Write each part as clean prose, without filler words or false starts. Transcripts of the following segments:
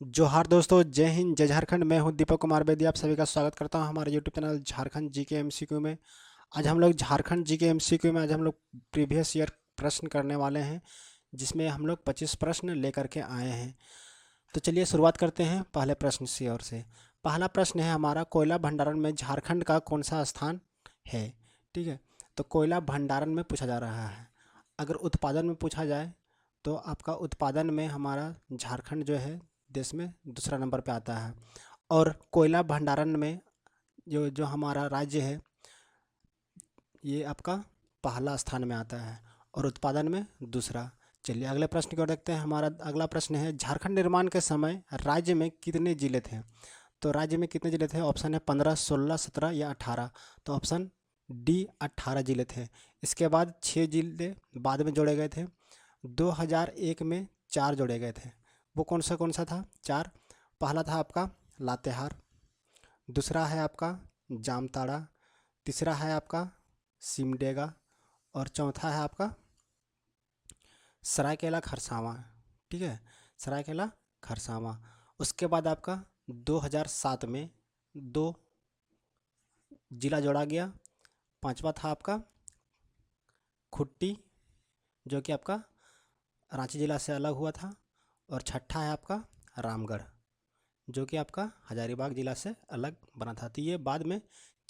जोहार दोस्तों, जय हिंद, जय झारखंड। मैं हूं दीपक कुमार बेदी, आप सभी का स्वागत करता हूं हमारे यूट्यूब चैनल झारखंड जी के एमसीक्यू में। आज हम लोग झारखंड जी के एमसीक्यू में आज हम लोग प्रीवियस ईयर प्रश्न करने वाले हैं, जिसमें हम लोग 25 प्रश्न लेकर के आए हैं। तो चलिए शुरुआत करते हैं पहले प्रश्न की ओर से। पहला प्रश्न है हमारा, कोयला भंडारण में झारखंड का कौन सा स्थान है। ठीक है, तो कोयला भंडारण में पूछा जा रहा है। अगर उत्पादन में पूछा जाए तो आपका उत्पादन में हमारा झारखंड जो है देश में दूसरा नंबर पे आता है। और कोयला भंडारण में जो जो हमारा राज्य है ये आपका पहला स्थान में आता है और उत्पादन में दूसरा। चलिए अगले प्रश्न की ओर देखते हैं। हमारा अगला प्रश्न है, झारखंड निर्माण के समय राज्य में कितने जिले थे। तो राज्य में कितने जिले थे? ऑप्शन है 15, 16, 17 या 18। तो ऑप्शन डी 18 जिले थे। इसके बाद 6 जिले बाद में जोड़े गए थे। 2001 में 4 जोड़े गए थे। वो कौन सा था? 4। पहला था आपका लातेहार, दूसरा है आपका जामताड़ा, तीसरा है आपका सिमडेगा और चौथा है आपका सरायकेला खरसावां। ठीक है, सरायकेला खरसावां। उसके बाद आपका 2007 में 2 जिला जोड़ा गया। पांचवा था आपका खुट्टी, जो कि आपका रांची जिला से अलग हुआ था। और छठा है आपका रामगढ़, जो कि आपका हजारीबाग जिला से अलग बना था। तो ये बाद में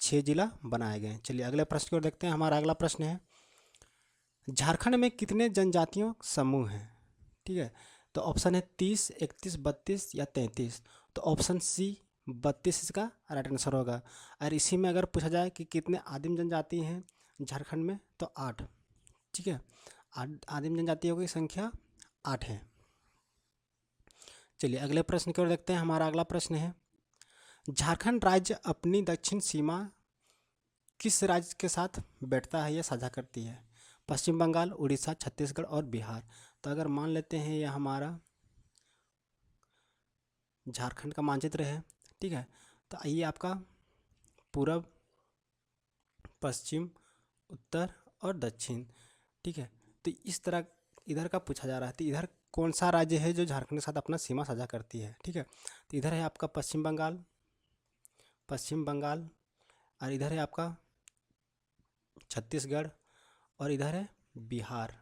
6 जिला बनाए गए। चलिए अगले प्रश्न की ओर देखते हैं। हमारा अगला प्रश्न है, झारखंड में कितने जनजातियों समूह हैं। ठीक है, तो ऑप्शन है 30, 31, 32 या 33। तो ऑप्शन सी 32 इसका राइट आंसर होगा। और इसी में अगर पूछा जाए कि कितने आदिम जनजाति हैं झारखंड में, तो 8। ठीक है, आदिम जनजातियों की संख्या 8 है। चलिए अगले प्रश्न की ओर देखते हैं। हमारा अगला प्रश्न है, झारखंड राज्य अपनी दक्षिण सीमा किस राज्य के साथ बैठता है या साझा करती है। पश्चिम बंगाल, उड़ीसा, छत्तीसगढ़ और बिहार। तो अगर मान लेते हैं यह हमारा झारखंड का मानचित्र है। ठीक है, तो आइए आपका पूरब, पश्चिम, उत्तर और दक्षिण। ठीक है, तो इस तरह इधर का पूछा जा रहा है। तो इधर कौन सा राज्य है जो झारखंड के साथ अपना सीमा साझा करती है। ठीक है, तो इधर है आपका पश्चिम बंगाल, पश्चिम बंगाल, और इधर है आपका छत्तीसगढ़ और इधर है बिहार।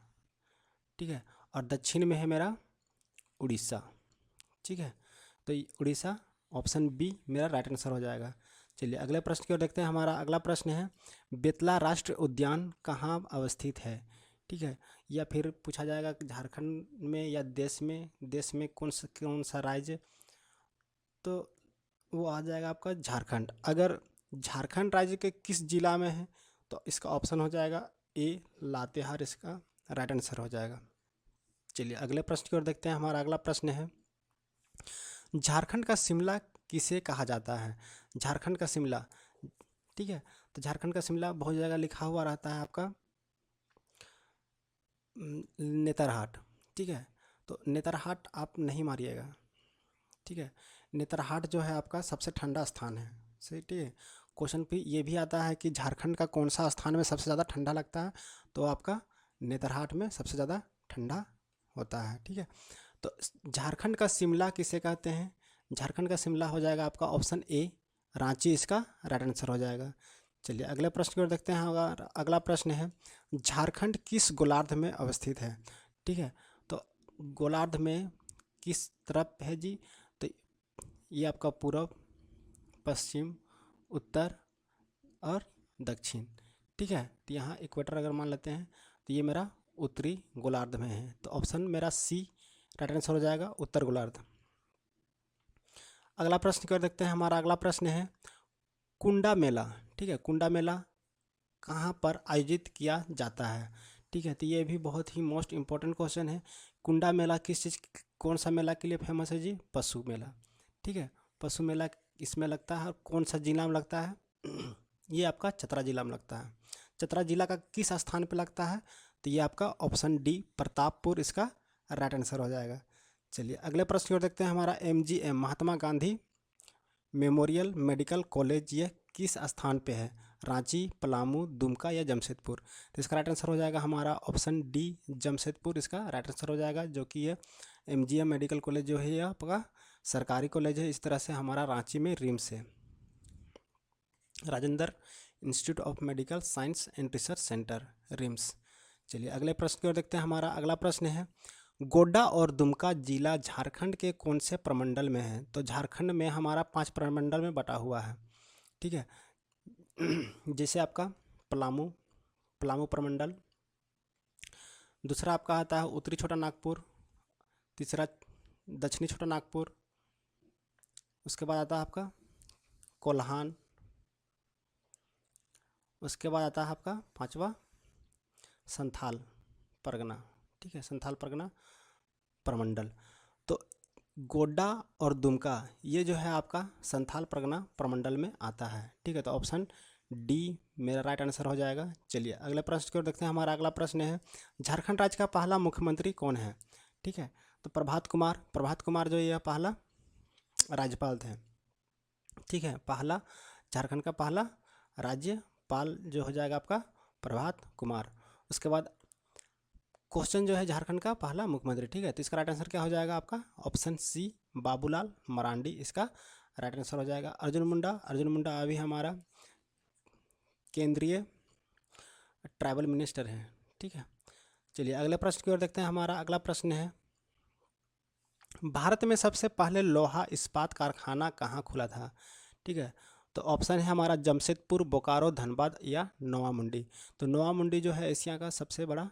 ठीक है, और दक्षिण में है मेरा उड़ीसा। ठीक है, तो उड़ीसा ऑप्शन बी मेरा राइट आंसर हो जाएगा। चलिए अगले प्रश्न की ओर देखते हैं। हमारा अगला प्रश्न है, बेतला राष्ट्रीय उद्यान कहाँ अवस्थित है। ठीक है, या फिर पूछा जाएगा कि झारखंड में या देश में कौन सा राज्य, तो वो आ जाएगा आपका झारखंड। अगर झारखंड राज्य के किस जिला में है, तो इसका ऑप्शन हो जाएगा ए लातेहार, इसका राइट आंसर हो जाएगा। चलिए अगले प्रश्न की ओर देखते हैं। हमारा अगला प्रश्न है, झारखंड का शिमला किसे कहा जाता है। झारखंड का शिमला, ठीक है, तो झारखंड का शिमला बहुत जगह लिखा हुआ रहता है आपका नेतरहाट। ठीक है, तो नेतरहाट आप नहीं मारिएगा। ठीक है, नेतरहाट जो है आपका सबसे ठंडा स्थान है। सही, ठीक है। क्वेश्चन पे ये भी आता है कि झारखंड का कौन सा स्थान में सबसे ज़्यादा ठंडा लगता है, तो आपका नेतरहाट में सबसे ज़्यादा ठंडा होता है। ठीक है, तो झारखंड का शिमला किसे कहते हैं। झारखंड का शिमला हो जाएगा आपका ऑप्शन ए रांची, इसका राइट आंसर हो जाएगा। चलिए अगले प्रश्न की ओर देखते हैं। अगला प्रश्न है, झारखंड किस गोलार्ध में अवस्थित है। ठीक है, तो गोलार्ध में किस तरफ है जी, तो ये आपका पूर्व, पश्चिम, उत्तर और दक्षिण। ठीक है, तो यहाँ इक्वेटर अगर मान लेते हैं तो ये मेरा उत्तरी गोलार्ध में है। तो ऑप्शन मेरा सी राइट आंसर हो जाएगा, उत्तर गोलार्ध। अगला प्रश्न कर देखते हैं। हमारा अगला प्रश्न है, कुंडा मेला। ठीक है, कुंडा मेला कहाँ पर आयोजित किया जाता है। ठीक है, तो ये भी बहुत ही मोस्ट इम्पोर्टेंट क्वेश्चन है। कुंडा मेला किस चीज़, कौन सा मेला के लिए फेमस है जी? पशु मेला। ठीक है, पशु मेला इसमें लगता है। और कौन सा जिला में लगता है? ये आपका चतरा जिला में लगता है। चतरा जिला का किस स्थान पे लगता है? तो ये आपका ऑप्शन डी प्रतापपुर, इसका राइट आंसर हो जाएगा। चलिए अगले प्रश्न की ओर देखते हैं। हमारा MGM Mahatma Gandhi memorial medical college ये किस स्थान पे है? रांची, पलामू, दुमका या जमशेदपुर। तो इसका राइट आंसर हो जाएगा हमारा ऑप्शन डी जमशेदपुर, इसका राइट आंसर हो जाएगा। जो कि ये MGM मेडिकल कॉलेज जो है ये आपका सरकारी कॉलेज है। इस तरह से हमारा रांची में रिम्स है, Rajendra institute of medical science and research centre, RIMS. चलिए अगले प्रश्न की ओर देखते हैं। हमारा अगला प्रश्न है, गोड्डा और दुमका जिला झारखंड के कौन से प्रमंडल में है? तो झारखंड में हमारा 5 प्रमंडल में बटा हुआ है, ठीक है। जैसे आपका पलामू, पलामू प्रमंडल, दूसरा आपका आता है उत्तरी छोटा नागपुर, तीसरा दक्षिणी छोटा नागपुर, उसके बाद आता है आपका कोल्हान, उसके बाद आता है आपका पांचवा संथाल परगना, ठीक है, संथाल परगना प्रमंडल। तो गोड्डा और दुमका ये जो है आपका संथाल परगना प्रमंडल में आता है, ठीक है। तो ऑप्शन डी मेरा राइट आंसर हो जाएगा। चलिए अगले प्रश्न की ओर देखते हैं। हमारा अगला प्रश्न है, झारखंड राज्य का पहला मुख्यमंत्री कौन है? ठीक है, तो प्रभात कुमार, प्रभात कुमार जो ये पहला राज्यपाल थे, ठीक है। पहला झारखंड का पहला राज्यपाल जो हो जाएगा आपका प्रभात कुमार। उसके बाद क्वेश्चन जो है झारखंड का पहला मुख्यमंत्री, ठीक है। तो इसका राइट आंसर क्या हो जाएगा आपका? ऑप्शन सी बाबूलाल मरांडी इसका राइट आंसर हो जाएगा। अर्जुन मुंडा, अर्जुन मुंडा अभी हमारा केंद्रीय ट्राइबल मिनिस्टर है, ठीक है। चलिए अगले प्रश्न की ओर देखते हैं। हमारा अगला प्रश्न है, भारत में सबसे पहले लोहा इस्पात कारखाना कहाँ खुला था? ठीक है, तो ऑप्शन है हमारा जमशेदपुर, बोकारो, धनबाद या नोआ मुंडी। तो नोआ मुंडी जो है एशिया का सबसे बड़ा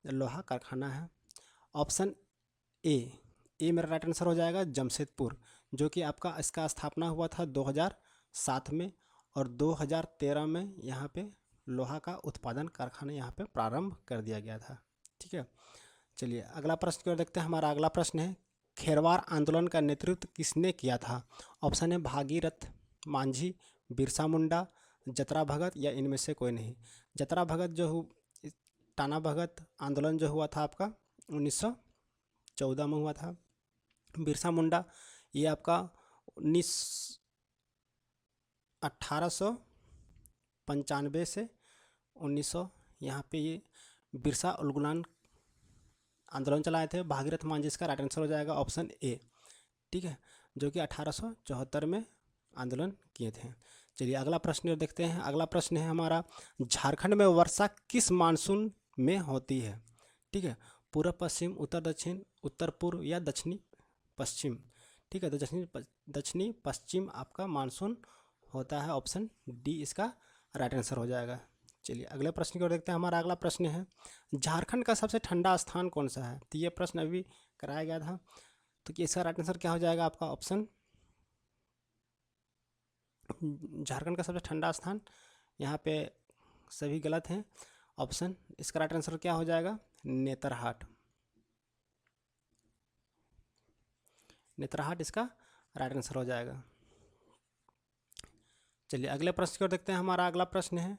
लोहा कारखाना है। ऑप्शन ए मेरा राइट आंसर हो जाएगा जमशेदपुर, जो कि आपका इसका स्थापना हुआ था 2007 में और 2013 में यहाँ पे लोहा का उत्पादन कारखाना यहाँ पे प्रारंभ कर दिया गया था, ठीक है। चलिए अगला प्रश्न की ओर देखते हैं। हमारा अगला प्रश्न है, खेरवार आंदोलन का नेतृत्व किसने किया था? ऑप्शन है भागीरथ मांझी, बिरसा मुंडा, जतरा भगत या इनमें से कोई नहीं। जतरा भगत टाना भगत आंदोलन जो हुआ था आपका 1914 में हुआ था। बिरसा मुंडा ये आपका 1895 से 1900 यहाँ पे ये बिरसा उलगुलान आंदोलन चलाए थे। भागीरथ मांझी इसका राइट आंसर हो जाएगा ऑप्शन ए, ठीक है, जो कि 1874 में आंदोलन किए थे। चलिए अगला प्रश्न देखते हैं। अगला प्रश्न है हमारा, झारखंड में वर्षा किस मानसून में होती है? ठीक है, पूर्व पश्चिम, उत्तर दक्षिण, उत्तर पूर्व या दक्षिणी पश्चिम, ठीक है। तो दक्षिणी पश्चिम आपका मानसून होता है, ऑप्शन डी इसका राइट आंसर हो जाएगा। चलिए अगले प्रश्न की ओर देखते हैं। हमारा अगला प्रश्न है, झारखंड का सबसे ठंडा स्थान कौन सा है? तो ये प्रश्न अभी कराया गया था, तो इसका राइट आंसर क्या हो जाएगा आपका? ऑप्शन झारखंड का सबसे ठंडा स्थान यहाँ पे सभी गलत हैं। ऑप्शन इसका राइट आंसर क्या हो जाएगा? नेतरहाट, नेतरहाट इसका राइट आंसर हो जाएगा। चलिए अगले प्रश्न की ओर देखते हैं। हमारा अगला प्रश्न है,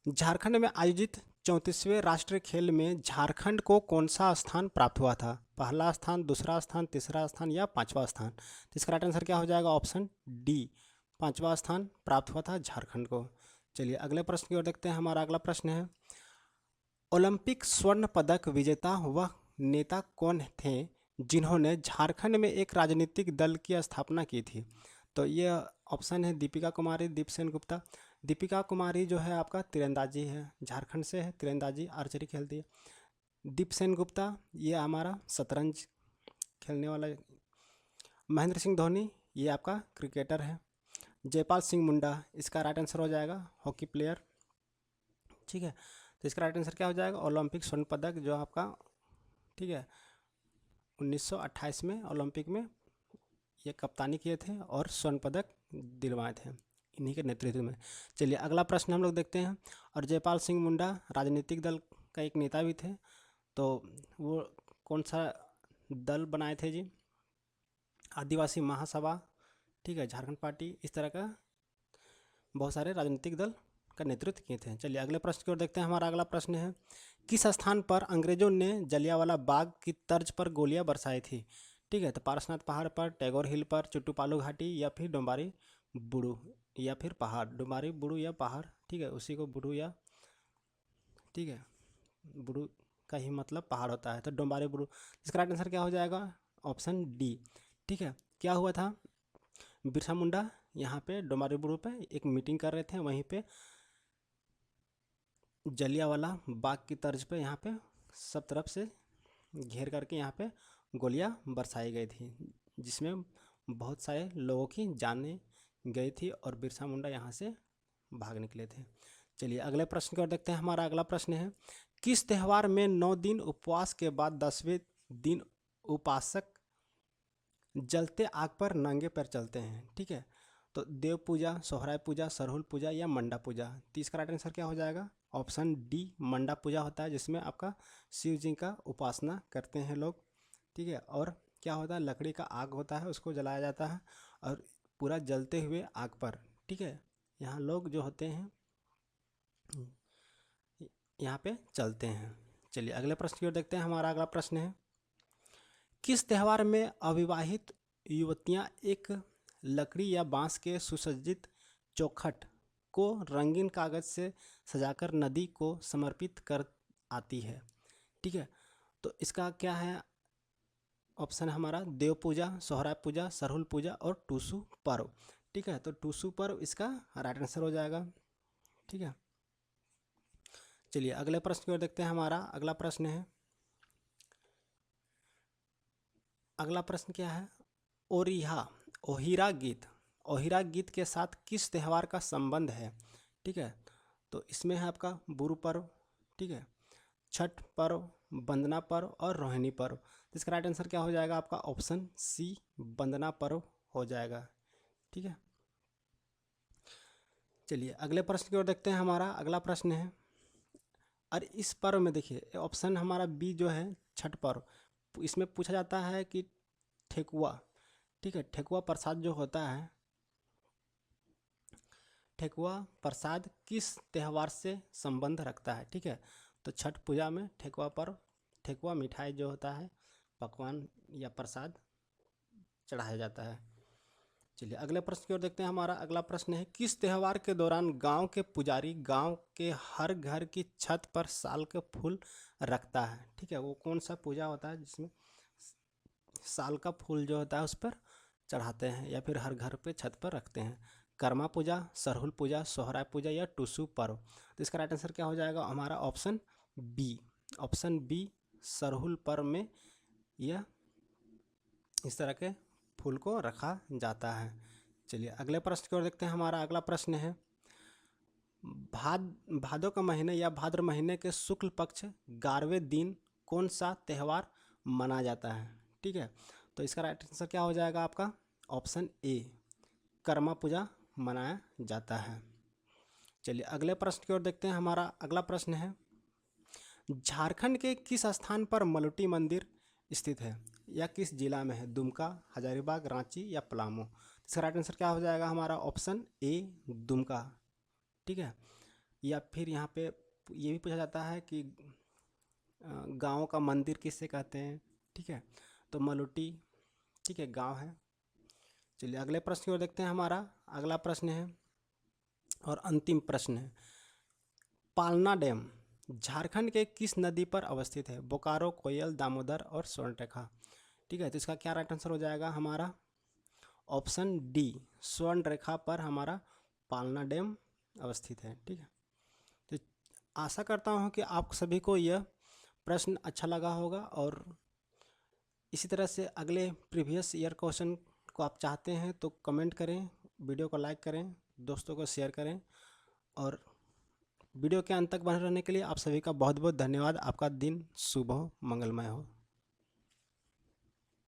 झारखंड में आयोजित 34वें राष्ट्रीय खेल में झारखंड को कौन सा स्थान प्राप्त हुआ था? पहला स्थान, दूसरा स्थान, तीसरा स्थान या पांचवा स्थान? तो इसका राइट आंसर क्या हो जाएगा? ऑप्शन डी, पांचवा स्थान प्राप्त हुआ था झारखंड को। चलिए अगले प्रश्न की ओर देखते हैं। हमारा अगला प्रश्न है, ओलंपिक स्वर्ण पदक विजेता वह नेता कौन थे जिन्होंने झारखंड में एक राजनीतिक दल की स्थापना की थी? तो ये ऑप्शन है दीपिका कुमारी, दीपसेन गुप्ता। दीपिका कुमारी जो है आपका तीरंदाजी है, झारखंड से है, तीरंदाजी आर्चरी खेलती है। दीपसेन गुप्ता ये हमारा शतरंज खेलने वाला। महेंद्र सिंह धोनी ये आपका क्रिकेटर है। जयपाल सिंह मुंडा इसका राइट आंसर हो जाएगा हॉकी प्लेयर, ठीक है। तो इसका राइट आंसर क्या हो जाएगा? ओलंपिक स्वर्ण पदक जो आपका, ठीक है, 1928 में ओलंपिक में ये कप्तानी किए थे और स्वर्ण पदक दिलवाए थे इन्हीं के नेतृत्व में। चलिए अगला प्रश्न हम लोग देखते हैं। और जयपाल सिंह मुंडा राजनीतिक दल का एक नेता भी थे, तो वो कौन सा दल बनाए थे जी? आदिवासी महासभा, ठीक है, झारखंड पार्टी, इस तरह का बहुत सारे राजनीतिक दल का नेतृत्व किए थे। चलिए अगले प्रश्न की ओर देखते हैं। हमारा अगला प्रश्न है, किस स्थान पर अंग्रेजों ने जलियांवाला बाग की तर्ज पर गोलियां बरसाई थी? ठीक है, तो पारसनाथ पहाड़ पर, टैगोर हिल पर, चुट्टूपालू घाटी या फिर डोम्बारी बुड़ू या फिर पहाड़, डोम्बारी बुड़ू या पहाड़, ठीक है, उसी को बुड़ू या, ठीक है, बुड़ू का ही मतलब पहाड़ होता है, तो डोम्बारी बुड़ू। इसका राइट आंसर क्या हो जाएगा? ऑप्शन डी, ठीक है, क्या हुआ था, बिरसा मुंडा यहाँ पे डोमारीबोरो पे एक मीटिंग कर रहे थे, वहीं पे जलियांवाला बाग की तर्ज पे यहाँ पे सब तरफ से घेर करके यहाँ पे गोलियां बरसाई गई थी, जिसमें बहुत सारे लोगों की जानें गई थी और बिरसा मुंडा यहाँ से भाग निकले थे। चलिए अगले प्रश्न की ओर देखते हैं। हमारा अगला प्रश्न है, किस त्यौहार में 9 दिन उपवास के बाद 10वें दिन उपासक जलते आग पर नंगे पैर चलते हैं? ठीक है, तो देव पूजा, सोहराय पूजा, सरहुल पूजा या मंडा पूजा? तो इसका राइट आंसर क्या हो जाएगा? ऑप्शन डी मंडा पूजा होता है, जिसमें आपका शिव जी का उपासना करते हैं लोग। ठीक है, और क्या होता है, लकड़ी का आग होता है, उसको जलाया जाता है और पूरा जलते हुए आग पर, ठीक है, यहाँ लोग जो होते हैं यहाँ पे चलते हैं। चलिए अगले प्रश्न की ओर देखते हैं। हमारा अगला प्रश्न है, किस त्यौहार में अविवाहित युवतियाँ एक लकड़ी या बांस के सुसज्जित चौखट को रंगीन कागज से सजाकर नदी को समर्पित कर आती है? ठीक है, तो इसका क्या है ऑप्शन हमारा, देव पूजा, सोहराय पूजा, सरहुल पूजा और टूसू पर्व। ठीक है, तो टूसू पर्व इसका राइट आंसर हो जाएगा। ठीक है, चलिए अगले प्रश्न की ओर देखते हैं। हमारा अगला प्रश्न है, अगला प्रश्न क्या है, ओहिरा गीत, ओहिरा गीत के साथ किस त्यौहार का संबंध है? ठीक है, तो इसमें है आपका बुरु पर्व, ठीक है, छठ पर्व, वंदना पर्व और रोहिणी पर्व। तो इसका राइट आंसर क्या हो जाएगा आपका? ऑप्शन सी वंदना पर्व हो जाएगा। ठीक है, चलिए अगले प्रश्न की ओर देखते हैं। हमारा अगला प्रश्न है, और इस पर्व में देखिए ऑप्शन हमारा बी जो है छठ पर्व, इसमें पूछा जाता है कि ठेकुआ, ठीक है, ठेकुआ प्रसाद जो होता है, ठेकुआ प्रसाद किस त्यौहार से संबंध रखता है? ठीक है, तो छठ पूजा में ठेकुआ पर्व, ठेकुआ मिठाई जो होता है पकवान या प्रसाद चढ़ाया जाता है। चलिए अगले प्रश्न की ओर देखते हैं। हमारा अगला प्रश्न है, किस त्यौहार के दौरान गांव के पुजारी गांव के हर घर की छत पर साल के फूल रखता है? ठीक है, वो कौन सा पूजा होता है जिसमें साल का फूल जो होता है उस पर चढ़ाते हैं या फिर हर घर पे छत पर रखते हैं? कर्मा पूजा, सरहुल पूजा, सोहराय पूजा या टूसू पर्व? तो इसका राइट आंसर क्या हो जाएगा हमारा? Option B, option B Sarhul पर्व में यह इस तरह के फूल को रखा जाता है। चलिए अगले प्रश्न की ओर देखते हैं। हमारा अगला प्रश्न है, भादों का महीने या भाद्र महीने के शुक्ल पक्ष 11वें दिन कौन सा त्यौहार मनाया जाता है? ठीक है, तो इसका राइट आंसर क्या हो जाएगा आपका? ऑप्शन ए कर्मा पूजा मनाया जाता है। चलिए अगले प्रश्न की ओर देखते हैं। हमारा अगला प्रश्न है, झारखंड के किस स्थान पर मलुटी मंदिर स्थित है या किस जिला में है? दुमका, हजारीबाग, रांची या पलामू? इसका राइट आंसर क्या हो जाएगा हमारा? Option A Dumka. ठीक है, या फिर यहाँ पे ये भी पूछा जाता है कि गांव का मंदिर किससे कहते हैं? ठीक है, तो मलुटी, ठीक है, गांव है। चलिए अगले प्रश्न की ओर देखते हैं। हमारा अगला प्रश्न है और अंतिम प्रश्न है, पालना डैम झारखंड के किस नदी पर अवस्थित है? बोकारो, कोयल, दामोदर और स्वर्णरेखा? ठीक है, तो इसका क्या राइट आंसर हो जाएगा हमारा? ऑप्शन डी स्वर्णरेखा पर हमारा पालना डैम अवस्थित है। ठीक है, तो आशा करता हूँ कि आप सभी को यह प्रश्न अच्छा लगा होगा और इसी तरह से अगले प्रीवियस ईयर क्वेश्चन को आप चाहते हैं तो कमेंट करें, वीडियो को लाइक करें, दोस्तों को शेयर करें और वीडियो के अंत तक बने रहने के लिए आप सभी का बहुत बहुत धन्यवाद। आपका दिन शुभ हो, मंगलमय हो।